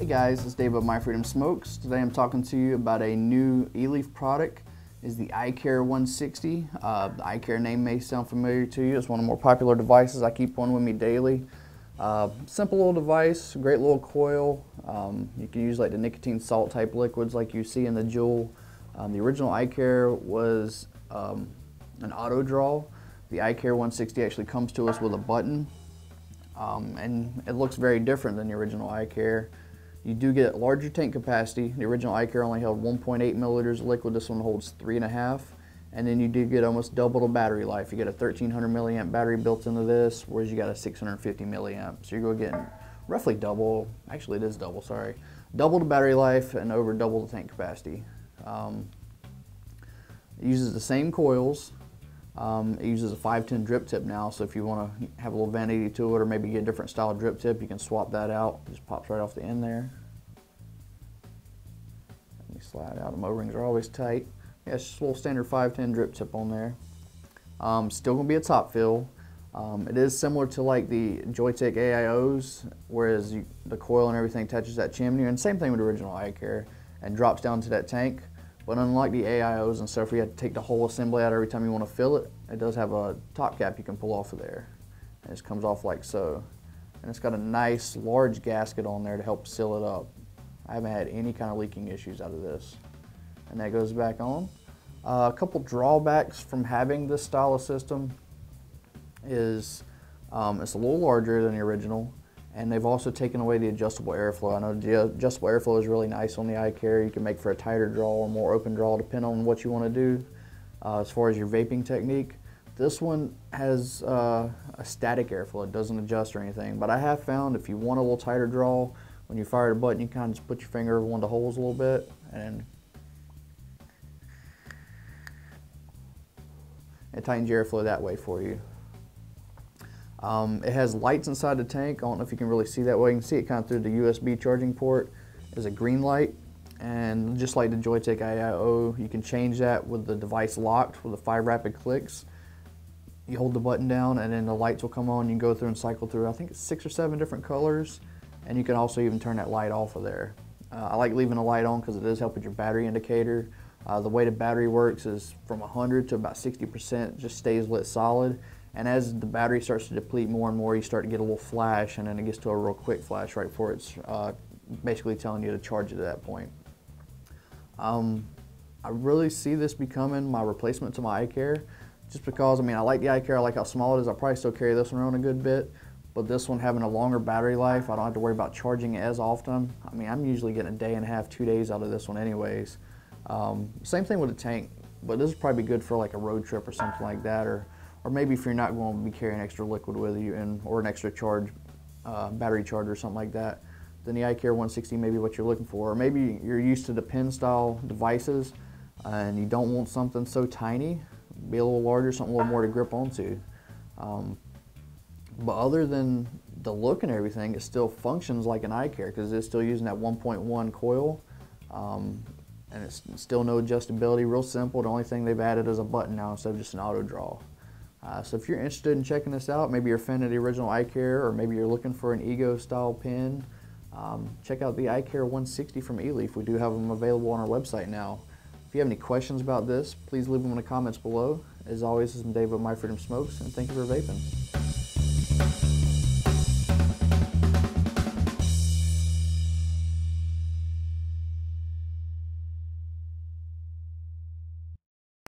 Hey guys, it's Dave of My Freedom Smokes. Today I'm talking to you about a new eLeaf product. Is the iCare 160. The iCare name may sound familiar to you. It's one of the more popular devices. I keep one with me daily. Simple little device, great little coil. You can use like the nicotine salt type liquids like you see in the Juul. The original iCare was an auto draw. The iCare 160 actually comes to us with a button, and it looks very different than the original iCare. You do get larger tank capacity. The original iCare only held 1.8 milliliters of liquid. This one holds 3.5. And then you do get almost double the battery life. You get a 1300 milliamp battery built into this, whereas you got a 650 milliamp. So you're going to get roughly double, actually it is double, sorry. Double the battery life and over double the tank capacity. It uses the same coils. It uses a 510 drip tip now, so if you want to have a little vanity to it or maybe get a different style drip tip, you can swap that out. It just pops right off the end there. Let me slide out. The O-rings are always tight. Yeah, it's just a little standard 510 drip tip on there. Still going to be a top fill. It is similar to like the Joystick AIOs, whereas the coil and everything touches that chimney, and same thing with the original iCare, and drops down to that tank. But unlike the AIOs and stuff, where you have to take the whole assembly out every time you want to fill it, it does have a top cap you can pull off of there. And it just comes off like so. And it's got a nice large gasket on there to help seal it up. I haven't had any kind of leaking issues out of this. And that goes back on. A couple drawbacks from having this style of system is it's a little larger than the original. And they've also taken away the adjustable airflow. I know the adjustable airflow is really nice on the iCare. You can make for a tighter draw or more open draw, depending on what you want to do as far as your vaping technique. This one has a static airflow. It doesn't adjust or anything. But I have found if you want a little tighter draw, when you fire the button, you kind of just put your finger over one of the holes a little bit, and it tightens your airflow that way for you. It has lights inside the tank. I don't know if you can really see that well. You can see it kind of through the USB charging port. There's a green light, and just like the Joystick AIO, you can change that with the device locked with the 5 rapid clicks. You hold the button down and then the lights will come on. You can go through and cycle through, I think it's 6 or 7 different colors, and you can also even turn that light off of there. I like leaving the light on because it does help with your battery indicator. The way the battery works is from 100 to about 60% just stays lit solid. And as the battery starts to deplete more and more, you start to get a little flash, and then it gets to a real quick flash right before it's basically telling you to charge it at that point. I really see this becoming my replacement to my iCare, just because, I mean, I like the iCare, I like how small it is. I'll probably still carry this one around a good bit, but this one having a longer battery life, I don't have to worry about charging it as often. I mean, I'm usually getting a day and a half, 2 days out of this one anyways. Same thing with the tank, but this is probably good for like a road trip or something like that, or maybe if you're not going to be carrying extra liquid with you or an extra charge, battery charger or something like that, then the iCare 160 may be what you're looking for. Or maybe you're used to the pen style devices and you don't want something so tiny, be a little larger, something a little more to grip onto. But other than the look and everything, it still functions like an iCare because it's still using that 1.1 coil. And it's still no adjustability, real simple. The only thing they've added is a button now instead of just an auto draw. So if you're interested in checking this out, maybe you're a fan of the original iCare, or maybe you're looking for an Ego style pen, check out the iCare 160 from eLeaf. We do have them available on our website now. If you have any questions about this, please leave them in the comments below. As always, this is Dave of My Freedom Smokes, and thank you for vaping.